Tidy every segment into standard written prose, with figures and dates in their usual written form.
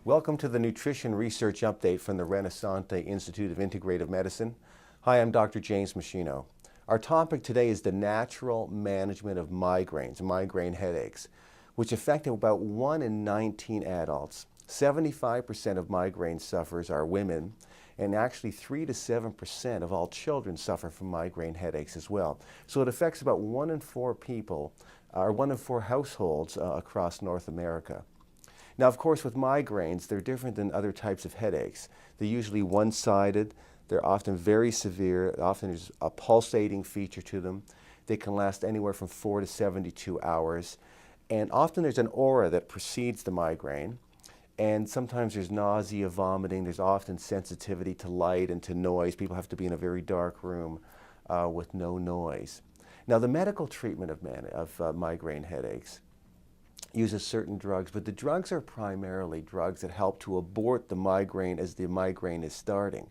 Welcome to the Nutrition Research Update from the Renaissante Institute of Integrative Medicine. Hi, I'm Dr. James Meschino. Our topic today is the natural management of migraines, migraine headaches, which affect about 1 in 19 adults. 75% of migraine sufferers are women, and actually 3 to 7% of all children suffer from migraine headaches as well. So it affects about 1 in 4 people, or 1 in 4 households across North America. Now, of course, with migraines, they're different than other types of headaches. They're usually one-sided. They're often very severe. Often there's a pulsating feature to them. They can last anywhere from 4 to 72 hours. And often there's an aura that precedes the migraine. And sometimes there's nausea, vomiting. There's often sensitivity to light and to noise. People have to be in a very dark room with no noise. Now, the medical treatment of migraine headaches uses certain drugs, but the drugs are primarily drugs that help to abort the migraine as the migraine is starting.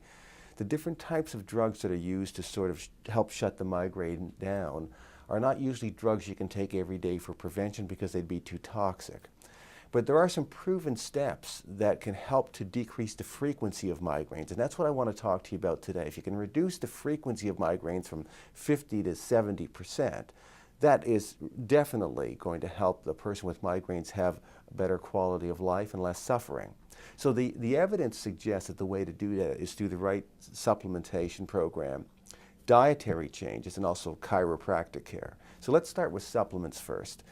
The different types of drugs that are used to sort of help shut the migraine down are not usually drugs you can take every day for prevention because they'd be too toxic. But there are some proven steps that can help to decrease the frequency of migraines, and that's what I want to talk to you about today. If you can reduce the frequency of migraines from 50 to 70%, that is definitely going to help the person with migraines have a better quality of life and less suffering. So the evidence suggests that the way to do that is through the right supplementation program, dietary changes, and also chiropractic care. So let's start with supplements first.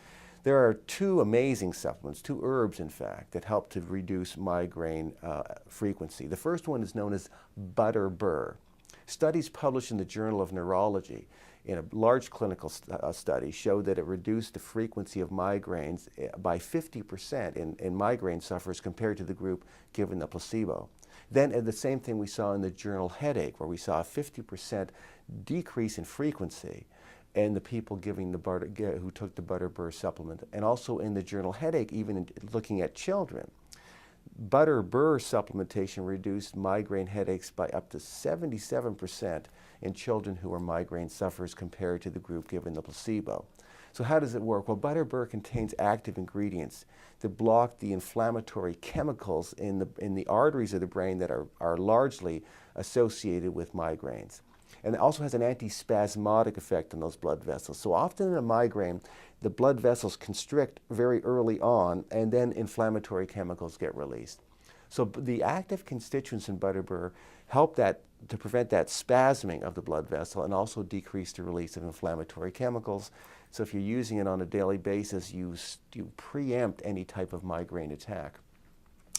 There are 2 amazing supplements, 2 herbs in fact, that help to reduce migraine frequency. The first one is known as butterbur. Studies published in the Journal of Neurology in a large clinical study showed that it reduced the frequency of migraines by 50% in migraine sufferers compared to the group given the placebo. Then the same thing we saw in the journal Headache, where we saw a 50% decrease in frequency in the people who took the butterbur supplement, and also in the journal Headache, even in looking at children. Butterbur supplementation reduced migraine headaches by up to 77% in children who are migraine sufferers compared to the group given the placebo. So how does it work? Well, butterbur contains active ingredients that block the inflammatory chemicals in the arteries of the brain that are largely associated with migraines. And it also has an antispasmodic effect on those blood vessels. So often in a migraine, the blood vessels constrict very early on, and then inflammatory chemicals get released. So the active constituents in butterbur help to prevent that spasming of the blood vessel and also decrease the release of inflammatory chemicals. So if you're using it on a daily basis, you preempt any type of migraine attack.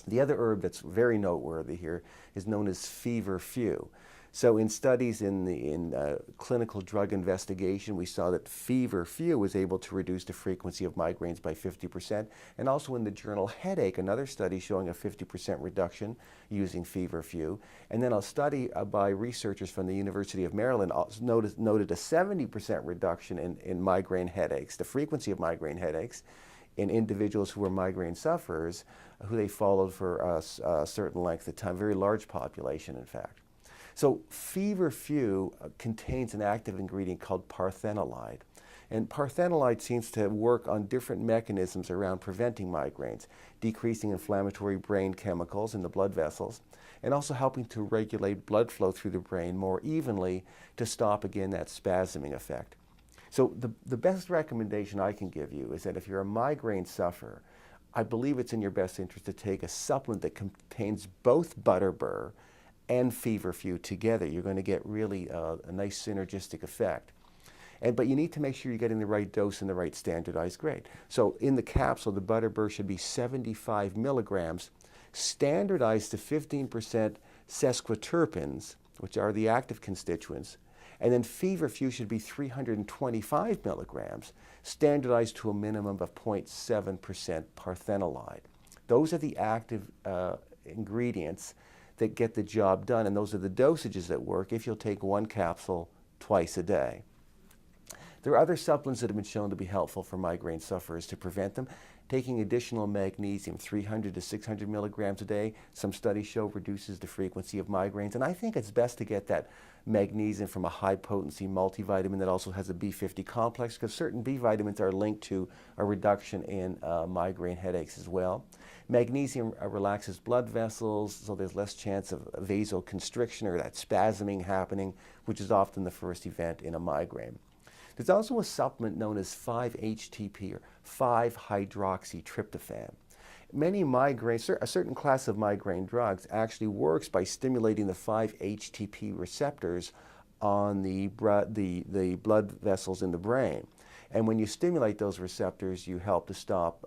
The other herb that's very noteworthy here is known as Feverfew. So in studies in clinical drug investigation, we saw that Feverfew was able to reduce the frequency of migraines by 50%. And also in the journal Headache, another study showing a 50% reduction using Feverfew. And then a study by researchers from the University of Maryland noted a 70% reduction in migraine headaches, the frequency of migraine headaches, in individuals who were migraine sufferers, who they followed for a certain length of time, very large population in fact. So Feverfew contains an active ingredient called parthenolide. And parthenolide seems to work on different mechanisms around preventing migraines, decreasing inflammatory brain chemicals in the blood vessels, and also helping to regulate blood flow through the brain more evenly to stop, again, that spasming effect. So the best recommendation I can give you is that if you're a migraine sufferer, I believe it's in your best interest to take a supplement that contains both butterbur and Feverfew together. You're going to get really a nice synergistic effect. But you need to make sure you're getting the right dose and the right standardized grade. So in the capsule, the butterbur should be 75 milligrams, standardized to 15% sesquiterpenes, which are the active constituents. And then Feverfew should be 325 milligrams, standardized to a minimum of 0.7% parthenolide. Those are the active ingredients that get the job done, and those are the dosages that work if you'll take 1 capsule twice a day. There are other supplements that have been shown to be helpful for migraine sufferers to prevent them. Taking additional magnesium, 300 to 600 milligrams a day, some studies show reduces the frequency of migraines, and I think it's best to get that magnesium from a high-potency multivitamin that also has a B50 complex, because certain B vitamins are linked to a reduction in migraine headaches as well. Magnesium relaxes blood vessels, so there's less chance of vasoconstriction or that spasming happening, which is often the first event in a migraine. There's also a supplement known as 5-HTP, or 5-hydroxytryptophan. Many migraines, a certain class of migraine drugs actually works by stimulating the 5-HTP receptors on the blood vessels in the brain. And when you stimulate those receptors, you help to stop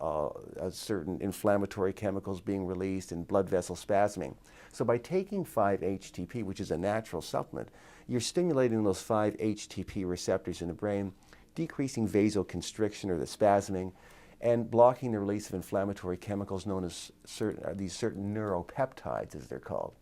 certain inflammatory chemicals being released and blood vessel spasming. So by taking 5-HTP, which is a natural supplement, you're stimulating those 5-HTP receptors in the brain, decreasing vasoconstriction or the spasming, and blocking the release of inflammatory chemicals known as these certain neuropeptides, as they're called.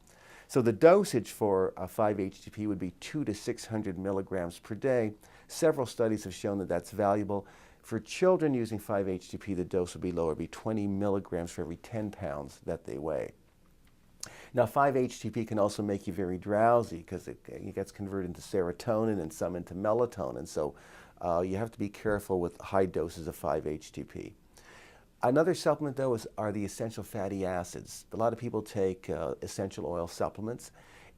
So the dosage for 5-HTP would be 200 to 600 milligrams per day. Several studies have shown that that's valuable. For children using 5-HTP, the dose would be lower, be 20 milligrams for every 10 pounds that they weigh. Now, 5-HTP can also make you very drowsy because it gets converted into serotonin and some into melatonin. So you have to be careful with high doses of 5-HTP. Another supplement, though, are the essential fatty acids. A lot of people take essential oil supplements,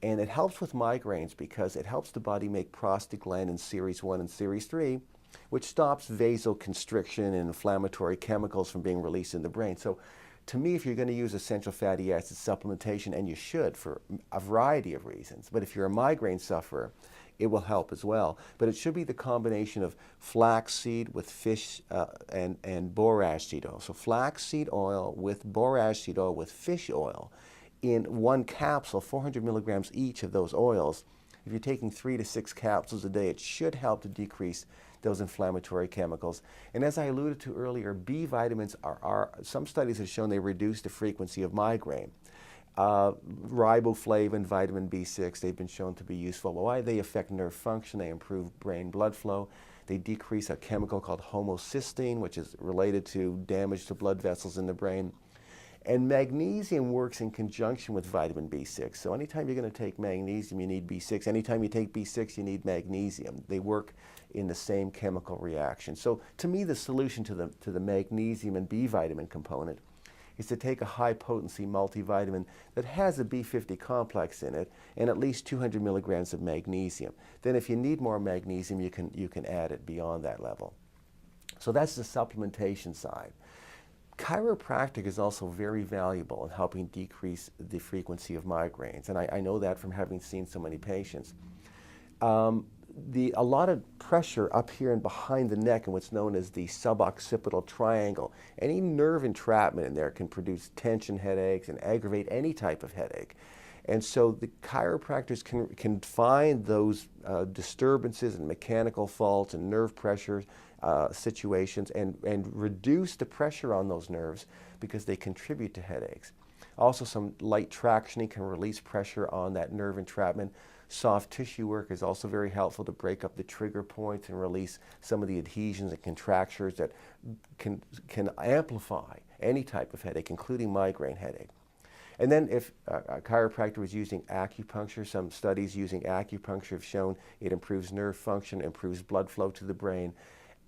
and it helps with migraines because it helps the body make prostaglandin series 1 and series 3, which stops vasoconstriction and inflammatory chemicals from being released in the brain. So to me, if you're going to use essential fatty acid supplementation, and you should for a variety of reasons, but if you're a migraine sufferer, it will help as well. But it should be the combination of flaxseed with fish and borage seed oil. So flaxseed oil with borage seed oil with fish oil in one capsule, 400 milligrams each of those oils. If you're taking 3 to 6 capsules a day, it should help to decrease those inflammatory chemicals. And as I alluded to earlier, B vitamins some studies have shown they reduce the frequency of migraine. Riboflavin, vitamin B6, they've been shown to be useful. Why? They affect nerve function, they improve brain blood flow, they decrease a chemical called homocysteine, which is related to damage to blood vessels in the brain. And magnesium works in conjunction with vitamin B6. So anytime you're going to take magnesium, you need B6. Anytime you take B6, you need magnesium. They work in the same chemical reaction. So to me, the solution to the magnesium and B vitamin component is to take a high-potency multivitamin that has a B50 complex in it and at least 200 milligrams of magnesium. Then if you need more magnesium, you can add it beyond that level. So that's the supplementation side. Chiropractic is also very valuable in helping decrease the frequency of migraines, and I know that from having seen so many patients. A lot of pressure up here and behind the neck in what's known as the suboccipital triangle. Any nerve entrapment in there can produce tension headaches and aggravate any type of headache. And so the chiropractors can find those disturbances and mechanical faults and nerve pressure situations and reduce the pressure on those nerves because they contribute to headaches. Also, some light tractioning can release pressure on that nerve entrapment. Soft tissue work is also very helpful to break up the trigger points and release some of the adhesions and contractures that can amplify any type of headache, including migraine headache. And then if a chiropractor was using acupuncture, some studies using acupuncture have shown it improves nerve function, improves blood flow to the brain,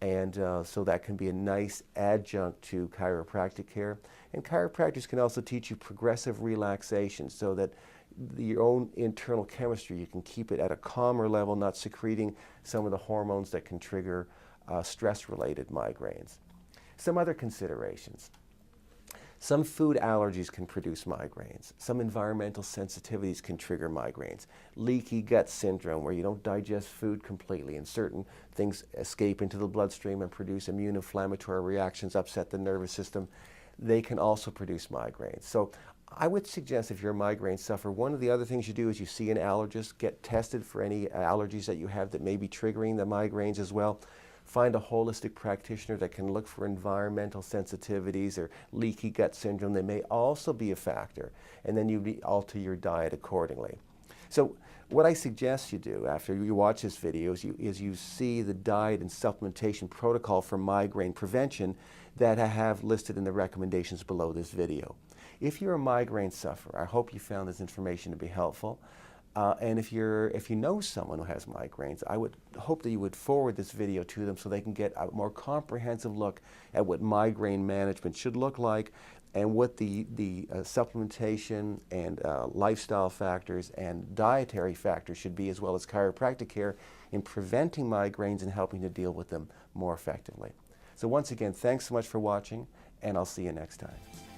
and so that can be a nice adjunct to chiropractic care. And chiropractors can also teach you progressive relaxation so that your own internal chemistry, you can keep it at a calmer level, not secreting some of the hormones that can trigger stress-related migraines. Some other considerations. Some food allergies can produce migraines. Some environmental sensitivities can trigger migraines. Leaky gut syndrome, where you don't digest food completely and certain things escape into the bloodstream and produce immune inflammatory reactions, upset the nervous system. They can also produce migraines. So I would suggest if you're a migraine sufferer, one of the other things you do is you see an allergist, get tested for any allergies that you have that may be triggering the migraines as well. Find a holistic practitioner that can look for environmental sensitivities or leaky gut syndrome. They may also be a factor, and then you alter your diet accordingly. So what I suggest you do after you watch this video is you see the diet and supplementation protocol for migraine prevention that I have listed in the recommendations below this video. If you're a migraine sufferer, I hope you found this information to be helpful. And if you know someone who has migraines, I would hope that you would forward this video to them so they can get a more comprehensive look at what migraine management should look like, and what the supplementation and lifestyle factors and dietary factors should be, as well as chiropractic care in preventing migraines and helping to deal with them more effectively. So once again, thanks so much for watching, and I'll see you next time.